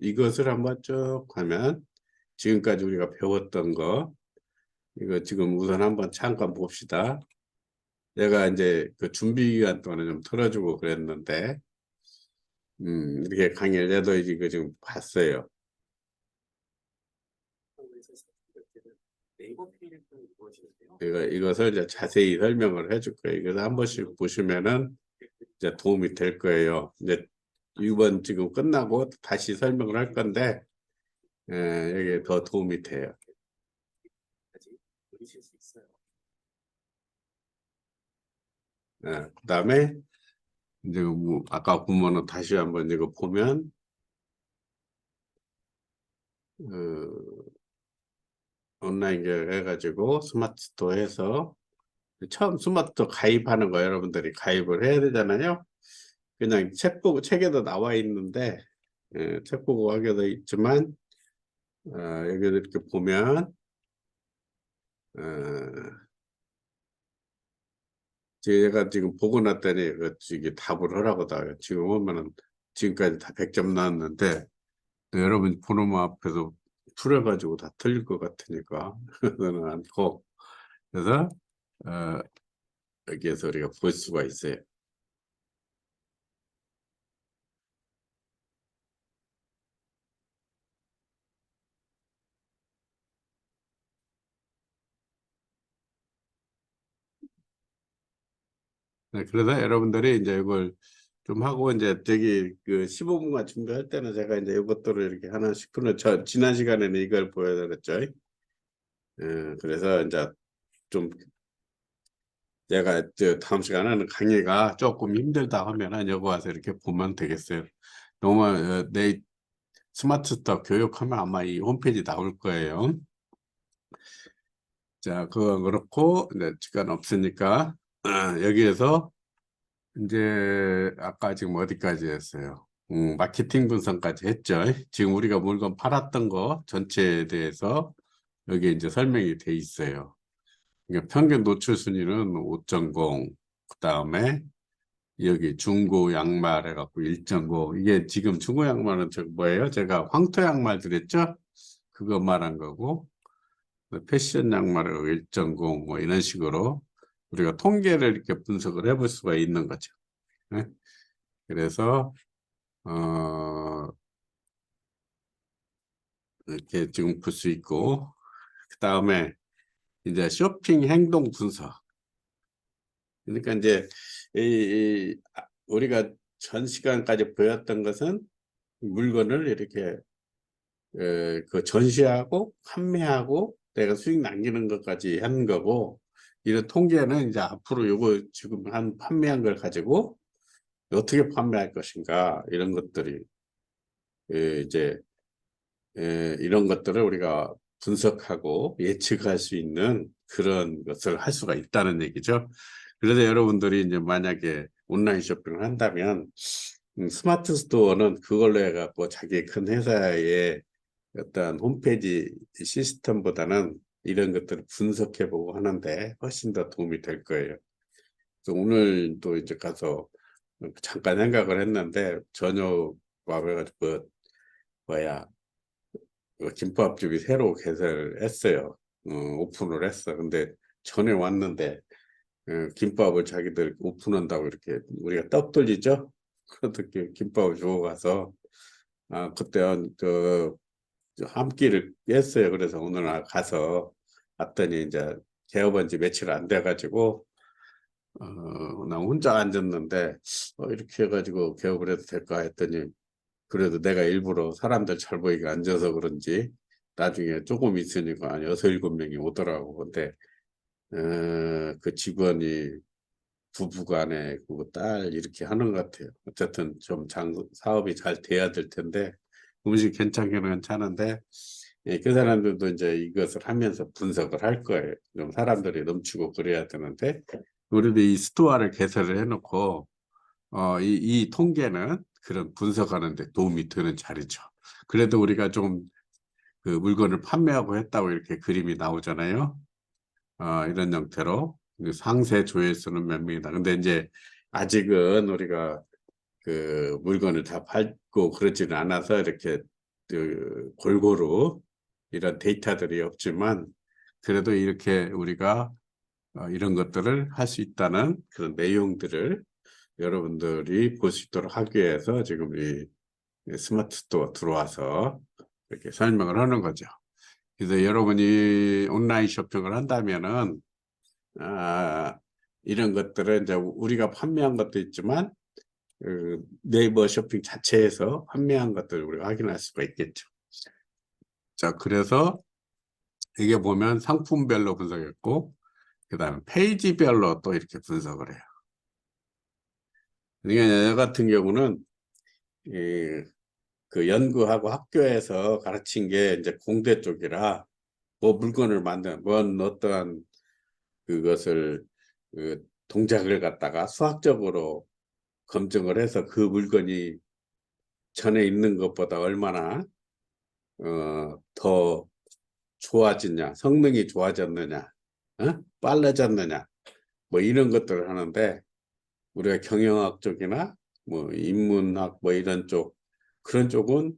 이것을 한번 쭉 하면 지금까지 우리가 배웠던 거 이거 지금 우선 한번 잠깐 봅시다. 내가 이제 그 준비 기간 동안에 좀 틀어주고 그랬는데 이렇게 강의를 해도 이거 지금 봤어요. 이것을 이제 자세히 설명을 해줄 거예요. 이것을 한 번씩 보시면은 이제 도움이 될 거예요. 이제 이번 지금 끝나고 다시 설명을 할 건데 여기 더 도움이 돼요. 그다음에 이제 뭐 아까 보면은 다시 한번 이거 보면 온라인 교육 해가지고 스마트 스토어에서 처음 스마트 스토어 가입하는 거 여러분들이 가입을 해야 되잖아요. 그냥 책 보고 책에도 나와 있는데 책 보고 하게 돼 있지만 여기 이렇게 보면 제가 지금 보고 났더니 이게 답을 하라고 다 지금 보면은 지금까지 다 100점 나왔는데 여러분 보노마 앞에서 풀어가지고 다 틀릴 것 같으니까 그거는 않고 그래서 여기에서 우리가 볼 수가 있어요. 네, 그래서 여러분들이 이제 이걸 좀 하고 이제 저기 그 15분간 준비할 때는 제가 이제 이것들을 이렇게 하나씩 지난 시간에는 이걸 보여드렸죠. 그래서 이제 좀 제가 다음 시간에는 강의가 조금 힘들다 하면은 여기 와서 이렇게 보면 되겠어요. 너무 내 스마트 스토어 교육하면 아마 이 홈페이지 나올 거예요. 자, 그건 그렇고 이제 시간 없으니까 여기에서 이제 아까 지금 어디까지 했어요? 마케팅 분석까지 했죠. 지금 우리가 물건 팔았던 거 전체에 대해서 여기 이제 설명이 돼 있어요. 그러니까 평균 노출 순위는 5.0, 그 다음에 여기 중고 양말 해갖고 1.5. 이게 지금 중고 양말은 저 뭐예요? 제가 황토 양말 드렸죠? 그거 말한 거고, 패션 양말은 1.0, 뭐 이런 식으로 우리가 통계를 이렇게 분석을 해볼 수가 있는 거죠. 네? 그래서 이렇게 지금 볼 수 있고, 그 다음에 이제 쇼핑 행동 분석. 그러니까 이제 우리가 전 시간까지 보였던 것은 물건을 이렇게 그 전시하고 판매하고 내가 수익 남기는 것까지 하는 거고, 이런 통계는 이제 앞으로 요거 지금 판매한 걸 가지고 어떻게 판매할 것인가 이런 것들이 이제 이런 것들을 우리가 분석하고 예측할 수 있는 그런 것을 할 수가 있다는 얘기죠. 그래서 여러분들이 이제 만약에 온라인 쇼핑을 한다면 스마트 스토어는 그걸로 해갖고 자기 큰 회사의 어떤 홈페이지 시스템보다는 이런 것들을 분석해보고 하는데 훨씬 더 도움이 될 거예요. 그래서 오늘도 이제 가서 잠깐 생각을 했는데 저녁 와가지고 뭐야 김밥집이 새로 개설을 했어요. 오픈을 했어. 근데 전에 왔는데 김밥을 자기들 오픈한다고 이렇게 우리가 떡 돌리죠? 그렇게 김밥을 주고 가서 그때 한 끼를 깼어요. 그래서 오늘 가서 왔더니 이제 개업한 지 며칠 안 돼가지고 나 혼자 앉았는데 이렇게 해가지고 개업을 해도 될까 했더니 그래도 내가 일부러 사람들 잘 보이게 앉아서 그런지 나중에 조금 있으니까 한 6-7명이 오더라고. 근데 그 직원이 부부간에 그 딸 이렇게 하는 것 같아요. 어쨌든 좀 사업이 잘 돼야 될 텐데 음식 괜찮기는 괜찮은데 그 사람들도 이제 이것을 하면서 분석을 할 거예요. 좀 사람들이 넘치고 그래야 되는데 우리도 이 스토어를 개설을 해놓고 이 통계는 그런 분석하는 데 도움이 되는 자리죠. 그래도 우리가 좀 그 물건을 판매하고 했다고 이렇게 그림이 나오잖아요. 이런 형태로 상세 조회수는 몇 명이다. 근데 이제 아직은 우리가 그 물건을 다 팔고 그러지는 않아서 이렇게 그 골고루 이런 데이터들이 없지만 그래도 이렇게 우리가 이런 것들을 할 수 있다는 그런 내용들을 여러분들이 볼 수 있도록 하기 위해서 지금 이 스마트 스토어 들어와서 이렇게 설명을 하는 거죠. 그래서 여러분이 온라인 쇼핑을 한다면은 이런 것들은 이제 우리가 판매한 것도 있지만 그 네이버 쇼핑 자체에서 판매한 것들을 우리가 확인할 수가 있겠죠. 자, 그래서 이게 보면 상품별로 분석했고 그 다음에 페이지별로 또 이렇게 분석을 해요. 그러니까 여 같은 경우는 그 연구하고 학교에서 가르친 게 이제 공대 쪽이라 뭐 물건을 만드는 뭔 어떠한 그것을 그 동작을 갖다가 수학적으로 검증을 해서 그 물건이 전에 있는 것보다 얼마나 더 좋아지냐, 성능이 좋아졌느냐, 빨라졌느냐, 뭐 이런 것들을 하는데 우리가 경영학 쪽이나 뭐 인문학 뭐 이런 쪽 그런 쪽은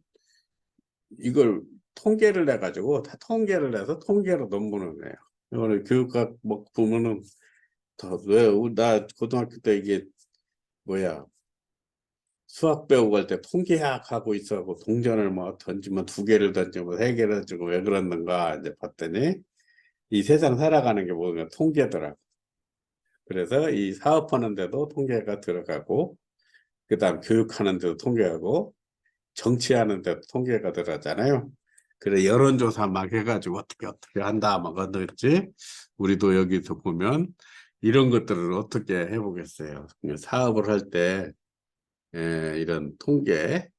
이걸 통계를 내 가지고 다 통계를 내서 통계로 논문을 내요. 이거는 교육학 뭐 보면은 나 고등학교 때 이게 뭐야 수학 배우고 할 때 통계학 하고 있어고 동전을 뭐 던지면 2개를 던지고 3개를 던지고 왜 그러는가 이제 봤더니 이 세상 살아가는 게 뭐가 통계더라고. 그래서 이 사업하는 데도 통계가 들어가고 그다음 교육하는 데도 통계하고 정치하는 데도 통계가 들어가잖아요. 그래 여론조사 막 해가지고 어떻게 한다 막 그러지. 우리도 여기서 보면 이런 것들을 어떻게 해보겠어요. 사업을 할 때 이런 통계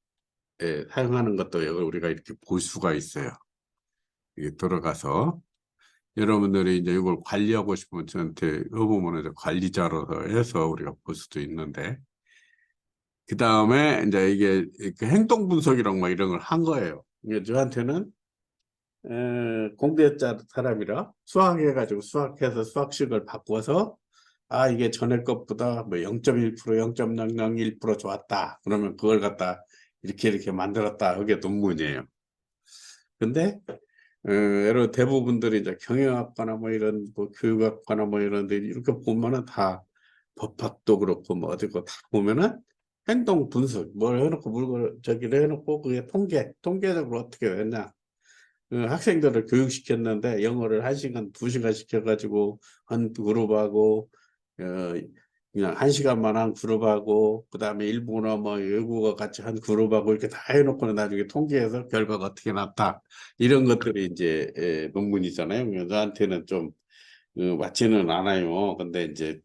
사용하는 것도 우리가 이렇게 볼 수가 있어요. 이게 들어가서 여러분들이 이제 이걸 관리하고 싶으면 저한테 해보면 이제 관리자로서 해서 우리가 볼 수도 있는데 그 다음에 이제 이게 그 행동 분석이랑 뭐 이런 걸 한 거예요. 이게 저한테는 공대자 사람이라 수학해가지고 수학해서 수학식을 바꿔서 이게 전에 것보다 뭐 0.1%, 0.001% 좋았다. 그러면 그걸 갖다 이렇게 만들었다. 그게 논문이에요. 근데 여러 대부분들이 이제 경영학과나 뭐 이런 뭐 교육학과나 뭐 이런 데 이렇게 보면은 다 법학도 그렇고 뭐 어디고 다 보면은 행동 분석 뭘 해놓고 물건 저기를 해놓고 그게 통계적으로 어떻게 됐냐 학생들을 교육시켰는데 영어를 1시간 2시간 시켜가지고 한 그룹하고 그냥 1시간만 한 그룹하고 그 다음에 일본어 뭐 외국어 같이 한 그룹하고 이렇게 다 해놓고는 나중에 통계해서 결과가 어떻게 났다 이런 것들이 이제 논문이잖아요. 그래서 저한테는 좀 맞지는 않아요. 근데 이제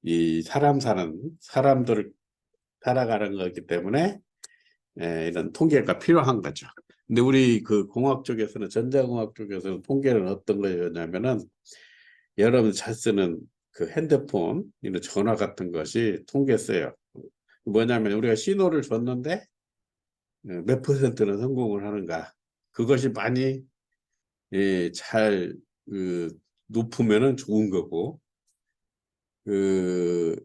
이 사람들을 살아가는 거기 때문에 이런 통계가 필요한 거죠. 근데 우리 그 공학 쪽에서는 전자공학 쪽에서는 통계는 어떤 거였냐면은 여러분 잘 쓰는 그 핸드폰, 이런 전화 같은 것이 통계 써요. 뭐냐면 우리가 신호를 줬는데 몇 퍼센트는 성공을 하는가. 그것이 많이 잘 높으면은 좋은 거고 그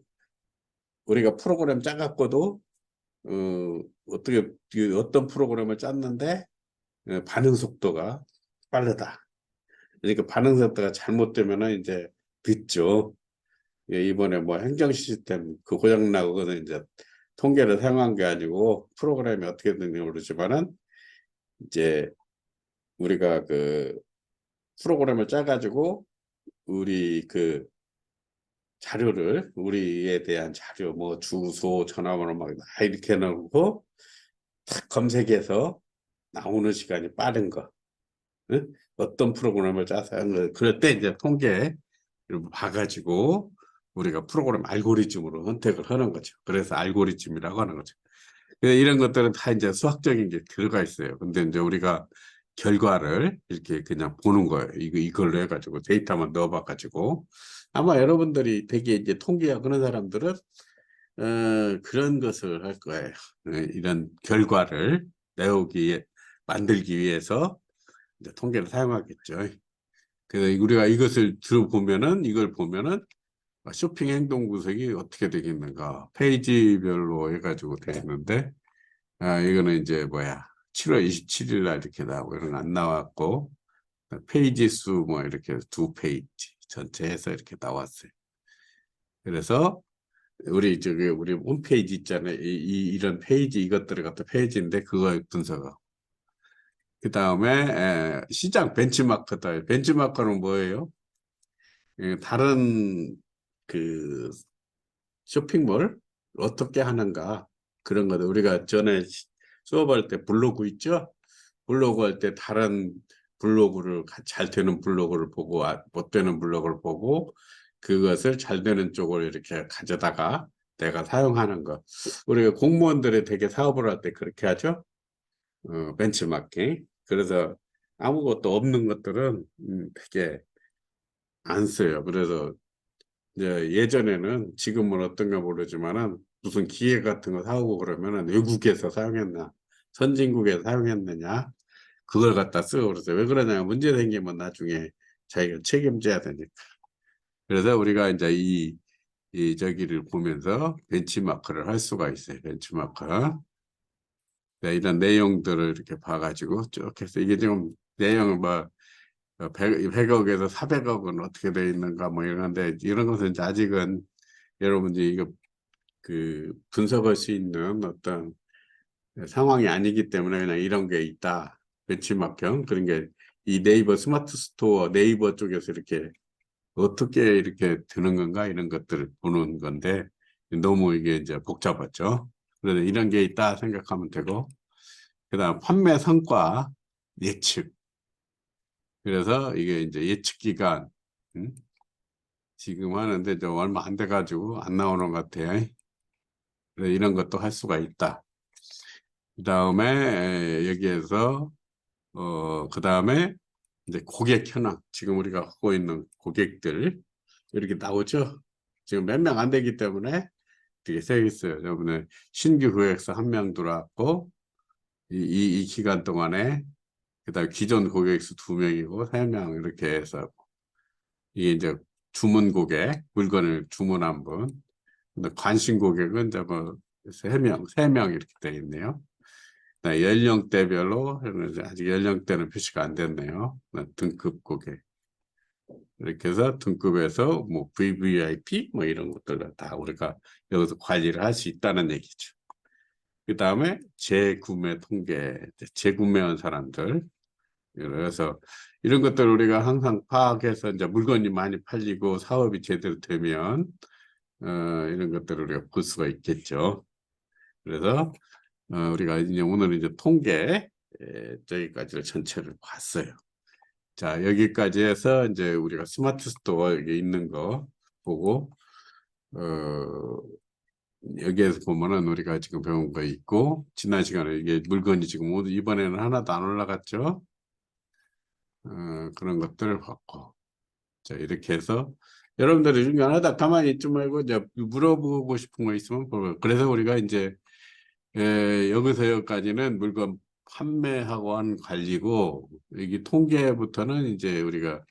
우리가 프로그램 짜갖고도 어떻게 어떤 프로그램을 짰는데 반응 속도가 빠르다. 그러니까 반응 속도가 잘못되면은 이제 늦죠. 이번에 뭐 행정 시스템 그 고장 나고 그거는 이제 통계를 사용한 게 아니고 프로그램이 어떻게 되는지 모르지만은 이제 우리가 그 프로그램을 짜가지고 우리 그 자료를 우리에 대한 자료 뭐 주소 전화번호 막 다 이렇게 해놓고 탁 검색해서 나오는 시간이 빠른 거. 응? 어떤 프로그램을 짜서 하는 거. 그럴 때 이제 통계 봐가지고 우리가 프로그램 알고리즘으로 선택을 하는 거죠. 그래서 알고리즘이라고 하는 거죠. 이런 것들은 다 이제 수학적인 게 들어가 있어요. 근데 이제 우리가 결과를 이렇게 그냥 보는 거예요. 이걸로 해가지고 데이터만 넣어봐가지고 아마 여러분들이 되게 이제 통계학 그런 사람들은 그런 것을 할 거예요. 이런 결과를 만들기 위해서 이제 통계를 사용하겠죠. 그래서 우리가 이것을 이걸 보면은 쇼핑 행동 구석이 어떻게 되겠는가. 페이지별로 해가지고 되어 있는데, 이거는 이제 뭐야. 7월 27일 날 이렇게 나오고, 이런 거 안 나왔고, 페이지 수 뭐 이렇게 2페이지 전체 해서 이렇게 나왔어요. 그래서 우리 홈페이지 있잖아요. 이런 페이지 이것들을 갖다 페이지인데 그거 분석하고. 그 다음에 시장 벤치마크다. 벤치마크는 뭐예요? 다른 그 쇼핑몰 어떻게 하는가 그런 거도 우리가 전에 수업할 때 블로그 있죠? 블로그 할 때 다른 블로그를 잘 되는 블로그를 보고 못 되는 블로그를 보고 그것을 잘 되는 쪽을 이렇게 가져다가 내가 사용하는 거. 우리가 공무원들이 되게 사업을 할 때 그렇게 하죠. 벤치마킹. 그래서 아무것도 없는 것들은 되게 안 써요. 그래서 이제 예전에는 지금은 어떤가 모르지만은 무슨 기계 같은 거 사오고 그러면은 외국에서 사용했나 선진국에서 사용했느냐 그걸 갖다 쓰고 그러세요. 왜 그러냐면 문제 생기면 나중에 자기가 책임져야 되니까. 그래서 우리가 이제 이 저기를 보면서 벤치마크를 할 수가 있어요. 벤치마크. 네, 이런 내용들을 이렇게 봐가지고 쭉 해서 이게 지금 내용을 뭐 100억에서 400억은 어떻게 돼 있는가 뭐 이런데 이런 것은 이제 아직은 여러분들이 이거 그 분석할 수 있는 어떤 상황이 아니기 때문에 그냥 이런 게 있다. 벤치마킹 그런 게 이 네이버 스마트 스토어 네이버 쪽에서 이렇게 어떻게 이렇게 되는 건가 이런 것들을 보는 건데 너무 이게 이제 복잡하죠. 그래서 이런 게 있다 생각하면 되고 그다음 판매 성과 예측. 그래서 이게 이제 예측 기간 지금 하는데 좀 얼마 안 돼가지고 안 나오는 것 같아요. 그래서 이런 것도 할 수가 있다. 그 다음에 여기에서 그 다음에 이제 고객 현황 지금 우리가 갖고 있는 고객들 이렇게 나오죠. 지금 몇 명 안 되기 때문에 되게 세 있어요. 여러분들 신규 고객사 1명 들어왔고 이 기간 동안에 그다음에 기존 고객수 2명이고 3명 이렇게 해서 이게 이제 주문 고객 물건을 주문한 분 근데 관심 고객은 이제 뭐 3명 이렇게 되어 있네요. 연령대별로 아직 연령대는 표시가 안 됐네요. 등급 고객 이렇게 해서 등급에서 뭐 VVIP 뭐 이런 것들 다 우리가 여기서 관리를 할 수 있다는 얘기죠. 그 다음에 재구매 통계, 재구매한 사람들. 그래서 이런 것들 우리가 항상 파악해서 이제 물건이 많이 팔리고 사업이 제대로 되면 이런 것들을 우리가 볼 수가 있겠죠. 그래서 우리가 이제 오늘 이제 통계 저기까지를 전체를 봤어요. 자, 여기까지 해서 이제 우리가 스마트 스토어 여기 있는 거 보고 여기에서 보면은 우리가 지금 배운 거 있고 지난 시간에 이게 물건이 지금 모두 이번에는 하나도 안 올라갔죠. 그런 것들을 봤고 자 이렇게 해서 여러분들이 중요하다 가만히 있지 말고 이제 물어보고 싶은 거 있으면 물어봐요. 그래서 우리가 이제 여기서 여기까지는 물건 판매하고 한 관리고 여기 통계부터는 이제 우리가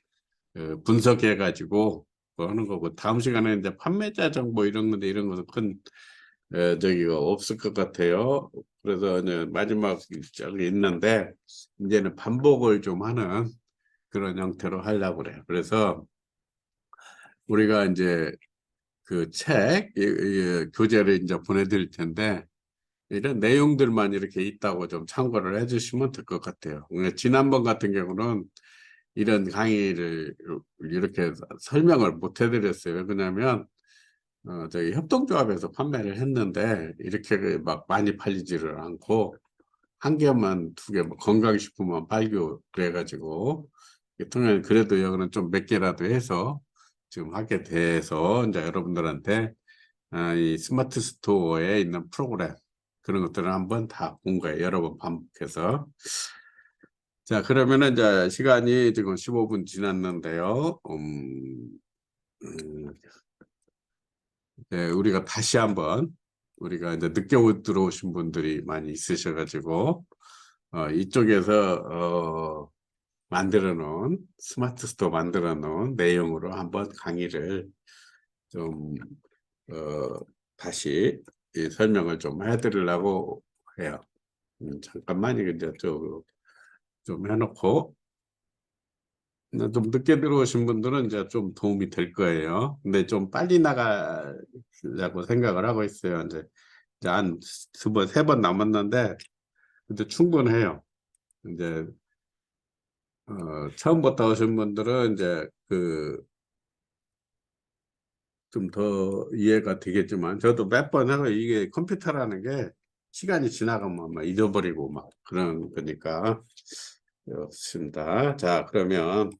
분석해 가지고 뭐 하는 거고 다음 시간에 이제 판매자 정보 이런 건데 이런 것은 큰 저기가 없을 것 같아요. 그래서 이제 마지막 저기 있는데 이제는 반복을 좀 하는 그런 형태로 하려고 그래요. 그래서 우리가 이제 그 책, 교재를 이제 보내드릴 텐데, 이런 내용들만 이렇게 있다고 좀 참고를 해주시면 될 것 같아요. 지난번 같은 경우는 이런 강의를 이렇게 설명을 못 해드렸어요. 왜냐면, 저희 협동조합에서 판매를 했는데, 이렇게 막 많이 팔리지를 않고, 한 개만, 2개, 뭐 건강식품만 팔고, 그래가지고, 통해 그래도 여기는 좀 몇 개라도 해서 지금 하게 돼서 이제 여러분들한테 이 스마트 스토어에 있는 프로그램 그런 것들을 한번 다 본 거예요. 여러 번 반복해서. 자, 그러면은 이제 시간이 지금 15분 지났는데요. 음, 네, 우리가 다시 한번 우리가 이제 늦게 들어오신 분들이 많이 있으셔가지고 이쪽에서 만들어 놓은 스마트 스토어 만들어 놓은 내용으로 한번 강의를 좀 다시 이 설명을 좀 해드리려고 해요. 잠깐만 이거 이제 좀 해놓고 좀 늦게 들어오신 분들은 이제 좀 도움이 될 거예요. 근데 좀 빨리 나가려고 생각을 하고 있어요. 이제 한 세 번 남았는데 근데 충분해요. 이제 처음부터 오신 분들은 이제 좀 더 이해가 되겠지만 저도 몇 번 하고 이게 컴퓨터라는 게 시간이 지나가면 막 잊어버리고 막 그런 거니까 좋습니다. 자, 그러면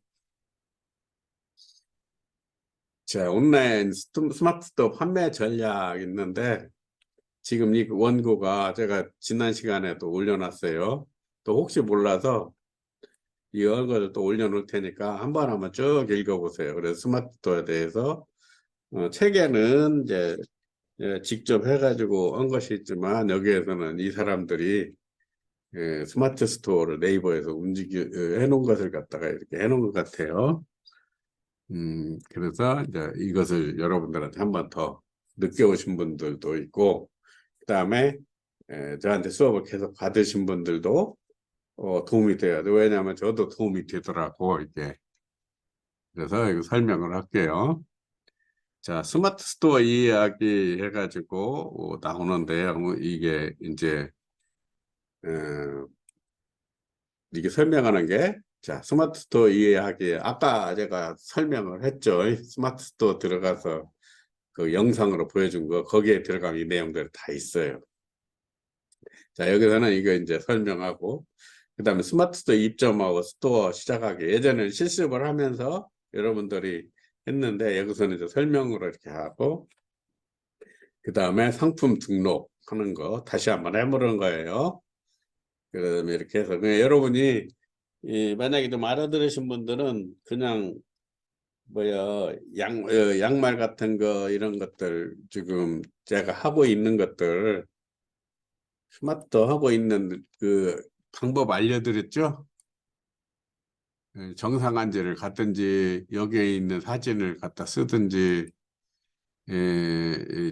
자, 온라인 스마트 스토어 판매 전략 있는데 지금 이 원고가 제가 지난 시간에도 올려놨어요. 또 혹시 몰라서 이 원고를 또 올려놓을 테니까 한번 쭉 읽어보세요. 그래서 스마트 스토어에 대해서 책에는 이제 직접 해가지고 한 것이 있지만 여기에서는 이 사람들이 스마트 스토어를 네이버에서 해놓은 것을 갖다가 이렇게 해놓은 것 같아요. 그래서 이제 이것을 여러분들한테 한 번 더 늦게 오신 분들도 있고, 그 다음에 저한테 수업을 계속 받으신 분들도 도움이 돼요. 왜냐하면 저도 도움이 되더라고, 이게. 그래서 이거 설명을 할게요. 자, 스마트 스토어 이야기 해가지고 나오는데요. 이게 이제, 이게 설명하는 게, 자, 스마트 스토어 이해하기. 아까 제가 설명을 했죠. 스마트 스토어 들어가서 그 영상으로 보여준 거, 거기에 들어가면 이 내용들이 다 있어요. 자, 여기서는 이거 이제 설명하고, 그 다음에 스마트 스토어 입점하고 스토어 시작하기. 예전에는 실습을 하면서 여러분들이 했는데, 여기서는 이제 설명으로 이렇게 하고, 그 다음에 상품 등록하는 거 다시 한번 해보는 거예요. 그다음에 이렇게 해서 그냥 여러분이 만약에 좀 알아들으신 분들은 그냥 뭐야 양말 같은 거 이런 것들 지금 제가 하고 있는 것들 스마트 하고 있는 그 방법 알려드렸죠? 정상안지를 갖든지 여기에 있는 사진을 갖다 쓰든지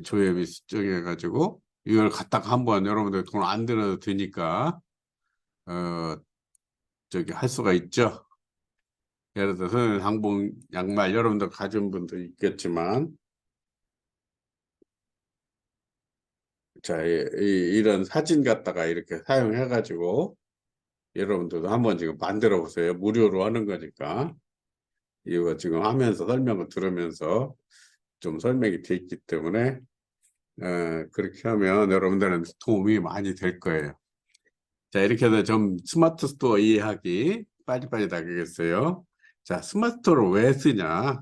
조회비 수정해 가지고 이걸 갖다가 한번 여러분들 돈 안 들어도 되니까 저기 할 수가 있죠. 예를 들어서 항복 양말 여러분들 가진 분도 있겠지만 자, 이런 사진 갖다가 이렇게 사용해 가지고 여러분들도 한번 지금 만들어 보세요. 무료로 하는 거니까 이거 지금 하면서 설명을 들으면서 좀 설명이 돼 있기 때문에 그렇게 하면 여러분들은 도움이 많이 될 거예요. 자, 이렇게 해서 좀 스마트 스토어 이해하기 빨리빨리 나가겠어요. 자, 스마트 스토어를 왜 쓰냐?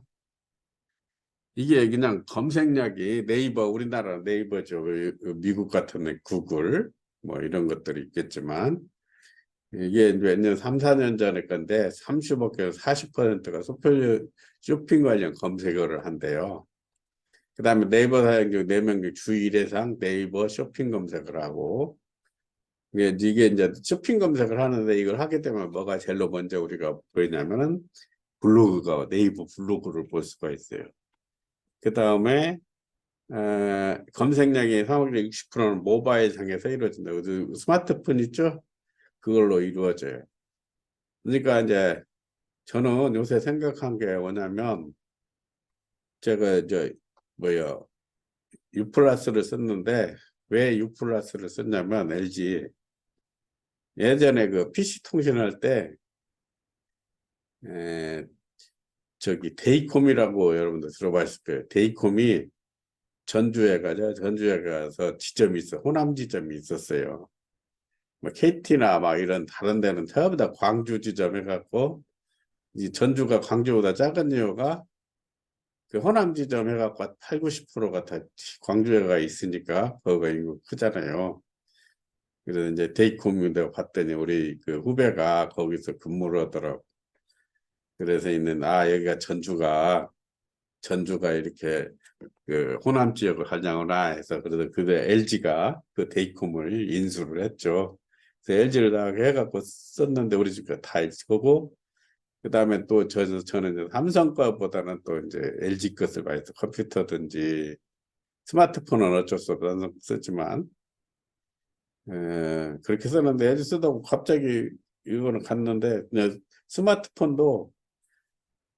이게 그냥 검색량이 네이버, 우리나라 네이버죠. 미국 같은 데 구글, 뭐 이런 것들이 있겠지만, 이게 몇 년, 3, 4년 전에 건데, 30억에서 40%가 쇼핑 관련 검색어를 한대요. 그 다음에 네이버 사용자 4명 중 주 1회상 네이버 쇼핑 검색을 하고, 이게 이제 쇼핑 검색을 하는데 이걸 하게 되면 뭐가 제일로 먼저 우리가 보이냐면은 네이버 블로그를 볼 수가 있어요. 그 다음에 검색량의 3억 60%는 모바일 상에서 이루어진다. 스마트폰 있죠? 그걸로 이루어져요. 그러니까 이제 저는 요새 생각한 게 뭐냐면 제가 뭐야 U 플러스를 썼는데 왜 U 플러스를 썼냐면 LG 예전에 그 PC 통신할 때 저기 데이콤이라고 여러분들 들어봤을 거예요. 데이콤이 전주에 가서 지점이 있어. 호남 지점이 있었어요. 뭐 KT나 막 이런 다른 데는 전부 다 광주 지점 해갖고 이 전주가 광주보다 작은 이유가 그 호남 지점 해갖고 8, 90%가 다 광주에가 있으니까 거기가 인구 크잖아요. 그래서 이제 데이콤인데 봤더니 우리 그 후배가 거기서 근무를 하더라고. 그래서 여기가 전주가 이렇게 그 호남 지역을 하려구나 해서 그래서 LG가 그 데이콤을 인수를 했죠. 그래서 LG를 다 해갖고 썼는데 우리 집가 다 있고 그다음에 또 저는 이제 삼성 거보다는 또 이제 LG 것을 많이 써. 컴퓨터든지 스마트폰은 어쩔 수 없어 삼성 쓰지만 그렇게 썼는데 LG 쓰다 고 갑자기 이거는 갔는데 그냥 스마트폰도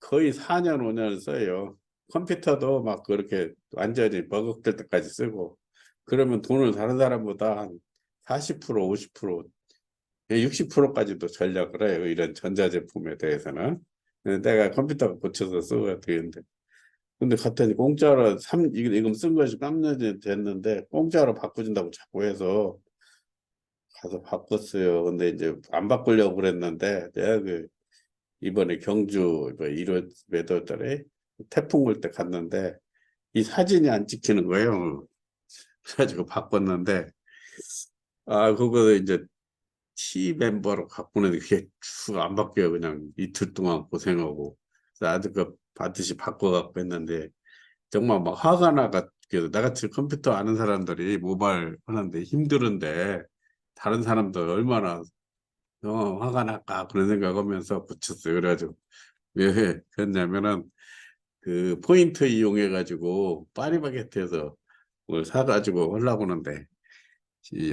거의 4년 5년 써요. 컴퓨터도 막 그렇게 완전히 버벅될 때까지 쓰고 그러면 돈을 다른 사람보다 한 40% 50% 60%까지도 전략을 해요. 이런 전자제품에 대해서는. 내가 컴퓨터 고쳐서 쓰고 되는데. 근데 갔더니 공짜로 이거 쓴 것이 3년이 됐는데 공짜로 바꿔준다고 자꾸 해서 가서 바꿨어요. 근데 이제 안 바꾸려고 그랬는데 내가 이번에 경주 1월 몇 월 달에 태풍 올 때 갔는데 이 사진이 안 찍히는 거예요. 그래가지고 바꿨는데 그거 이제 T 멤버로 바꾸는데 그게 수가 안 바뀌어요. 그냥 이틀 동안 고생하고. 그래서 아주 그 반드시 바꿔갖고 했는데 정말 막 화가 나가. 나같이 컴퓨터 아는 사람들이 모바일 하는데 힘들은데 다른 사람들 얼마나 화가 날까 그런 생각하면서 붙였어요. 그래가지고 왜 그랬냐면은 그 포인트 이용해가지고 파리바게트에서 뭘 사가지고 하려고 하는데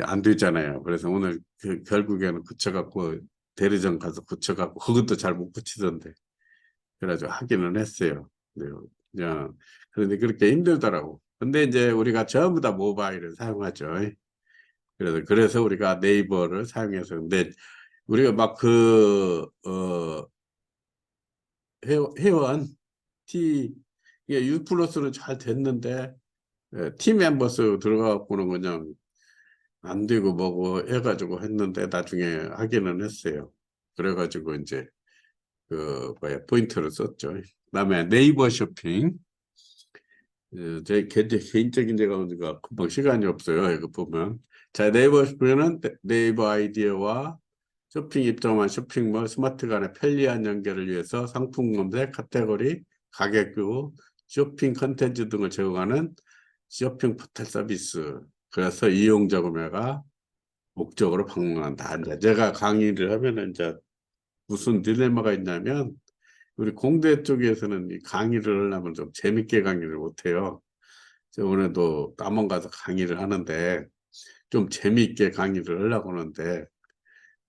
안 되잖아요. 그래서 오늘 결국에는 그쳐갖고 대리점 가서 그쳐갖고 그것도 잘 못 붙이던데 그래가지고 하기는 했어요. 네, 그냥 그런데 그렇게 힘들더라고. 근데 이제 우리가 전부 다 모바일을 사용하죠. 그래서 우리가 네이버를 사용해서 근데 우리가 막 회원 이게 U 플러스는 잘 됐는데 T 멤버스 들어가고는 그냥 안 되고 뭐고 해가지고 했는데 나중에 하기는 했어요. 그래가지고 이제 포인트를 썼죠. 그다음에 네이버 쇼핑. 제 개인적인 제가 오니까 금방 시간이 없어요. 이거 보면 자 네이버 쇼핑은 네이버 아이디어와 쇼핑 입점한 쇼핑몰 스마트 간의 편리한 연결을 위해서 상품 검색, 카테고리, 가격표, 쇼핑 컨텐츠 등을 제공하는 쇼핑 포털 서비스. 그래서 이용자 구매가 목적으로 방문한다. 이제 제가 강의를 하면은 이제 무슨 딜레마가 있냐면 우리 공대 쪽에서는 이 강의를 하려면 좀 재밌게 강의를 못해요. 오늘도 남원 가서 강의를 하는데 좀 재밌게 강의를 하려고 하는데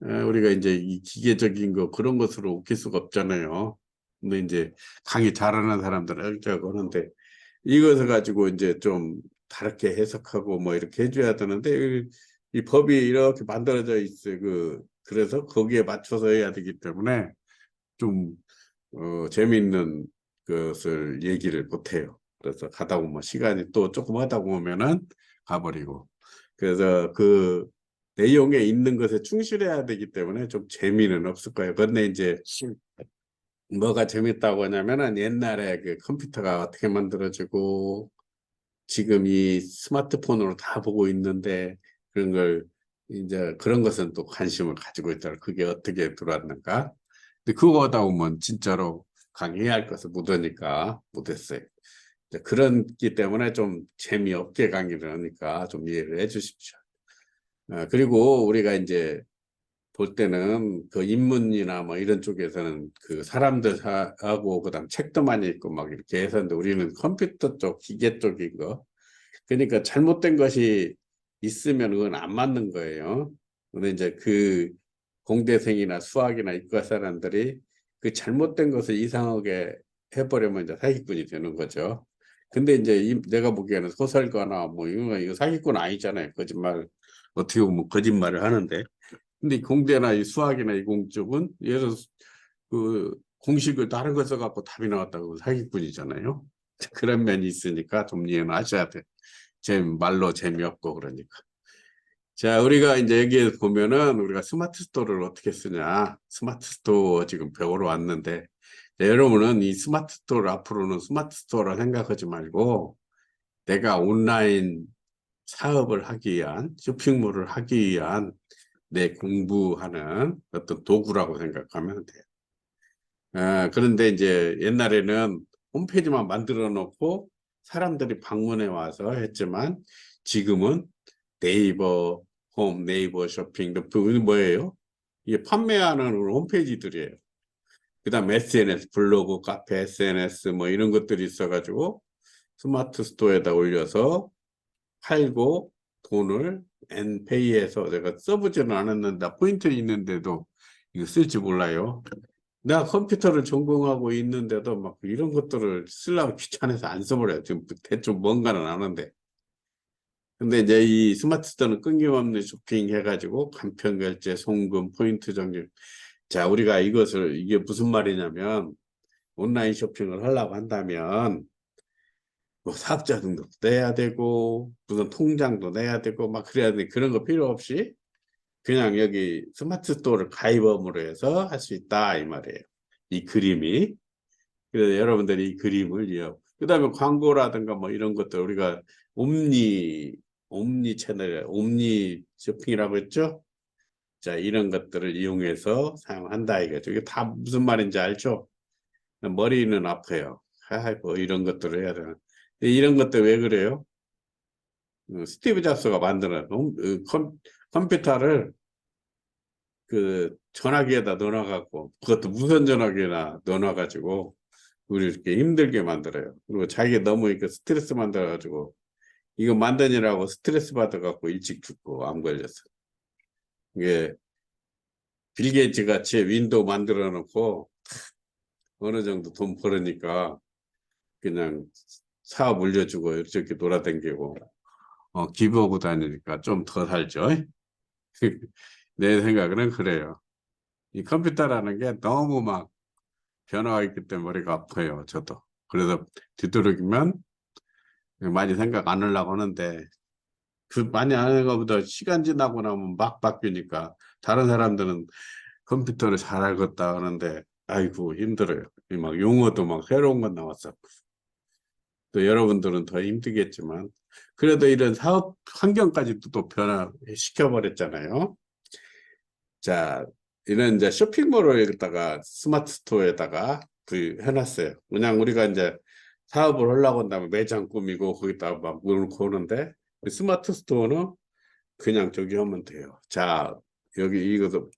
우리가 이제 이 기계적인 거 그런 것으로 웃길 수가 없잖아요. 근데 이제 강의 잘하는 사람들은 이렇게 하는데 이것을 가지고 이제 좀 다르게 해석하고 뭐 이렇게 해줘야 되는데 이 법이 이렇게 만들어져 있어요. 그래서 거기에 맞춰서 해야 되기 때문에 좀 재미있는 것을 얘기를 못해요. 그래서 가다 보면 시간이 또 조금 하다 보면은 가버리고 그래서 그 내용에 있는 것에 충실해야 되기 때문에 좀 재미는 없을 거예요. 근데 이제 뭐가 재밌다고 하냐면은 옛날에 그 컴퓨터가 어떻게 만들어지고 지금 이 스마트폰으로 다 보고 있는데 그런 걸 이제 그런 것은 또 관심을 가지고 있더라. 그게 어떻게 들어왔는가. 근데 그거 하다 보면 진짜로 강의해야 할 것을 묻으니까 못했어요. 그렇기 때문에 좀 재미없게 강의를 하니까 좀 이해를 해 주십시오. 그리고 우리가 이제 볼 때는 그 인문이나 뭐 이런 쪽에서는 그 사람들하고 그다음 책도 많이 읽고 막 이렇게 해서인데 우리는 컴퓨터 쪽, 기계 쪽인 거. 그러니까 잘못된 것이 있으면 그건 안 맞는 거예요. 근데 이제 그 공대생이나 수학이나 이과 사람들이 그 잘못된 것을 이상하게 해버리면 이제 사기꾼이 되는 거죠. 근데 이제 내가 보기에는 소설가나 뭐 이거 사기꾼 아니잖아요. 거짓말 어떻게 보면 거짓말을 하는데. 근데 공대나 이 수학이나 이공 쪽은 예를 들어서 그 공식을 다른 걸 써갖고 답이 나왔다고 사기꾼이잖아요. 그런 면이 있으니까 좀 이해는 하셔야 돼. 제 말로 재미없고 그러니까. 자, 우리가 이제 여기에 보면은 우리가 스마트 스토어를 어떻게 쓰냐. 스마트 스토어 지금 배우러 왔는데 자, 여러분은 이 스마트 스토어를 앞으로는 스마트 스토어라 생각하지 말고 내가 온라인 사업을 하기 위한 쇼핑몰을 하기 위한 내 공부하는 어떤 도구라고 생각하면 돼요. 그런데 이제 옛날에는 홈페이지만 만들어 놓고 사람들이 방문해 와서 했지만 지금은 네이버 홈, 네이버 쇼핑, 뭐예요? 이게 판매하는 홈페이지들이에요. 그다음 SNS, 블로그, 카페, SNS 뭐 이런 것들이 있어가지고 스마트 스토어에다 올려서 팔고 돈을 엔페이에서 내가 써보지는 않았는데 포인트 있는데도 이거 쓸지 몰라요. 내가 컴퓨터를 전공하고 있는데도 막 이런 것들을 쓰려고 귀찮아서 안 써버려요. 지금 대충 뭔가는 아는데. 근데 이제 이 스마트 스토어는 끊김없는 쇼핑 해가지고 간편 결제, 송금, 포인트 적립. 자, 우리가 이게 무슨 말이냐면 온라인 쇼핑을 하려고 한다면 뭐 사업자 등록도 내야 되고 무슨 통장도 내야 되고 막 그래야 돼. 그런 거 필요 없이 그냥 여기 스마트 스토어를 가입함으로 해서 할 수 있다 이 말이에요. 이 그림이. 그래서 여러분들이 이 그림을 이어. 그다음에 광고라든가 뭐 이런 것들 우리가 옴니 채널, 옴니 쇼핑이라고 했죠? 자, 이런 것들을 이용해서 사용한다 이거죠. 이게 다 무슨 말인지 알죠? 머리는 아파요. 뭐 이런 것들을 해야 되나. 이런 것들 왜 그래요? 스티브 잡스가 만드는 컴퓨터를 그 전화기에다 넣어놔갖고 그것도 무선 전화기에나 넣어놔가지고 우리 이렇게 힘들게 만들어요. 그리고 자기가 너무 이렇게 스트레스 만들어가지고 이거 만드느라고 스트레스 받아갖고 일찍 죽고 암 걸렸어. 이게 빌 게이츠 같이 윈도우 만들어 놓고 어느 정도 돈 벌으니까 그냥 사업 올려주고 이렇게 돌아다니고 기부하고 다니니까 좀 더 살죠. 내 생각은 그래요. 이 컴퓨터라는 게 너무 막 변화가 있기 때문에 머리가 아파요. 저도. 그래서 뒤돌아보면 많이 생각 안 하려고 하는데 그 많이 안 하는 것보다 시간 지나고 나면 막 바뀌니까 다른 사람들은 컴퓨터를 잘 알겠다 하는데 아이고 힘들어요. 막 용어도 막 새로운 건 나왔어. 또 여러분들은 더 힘들겠지만 그래도 이런 사업 환경까지도 또 변화시켜 버렸잖아요. 자, 이런 이제 쇼핑몰을 여기다가 스마트 스토어에다가 해놨어요. 그냥 우리가 이제 사업을 하려고 한다면 매장 꾸미고 거기다가 막 놓고 오는데 스마트 스토어는 그냥 저기 하면 돼요. 자, 여기 이것도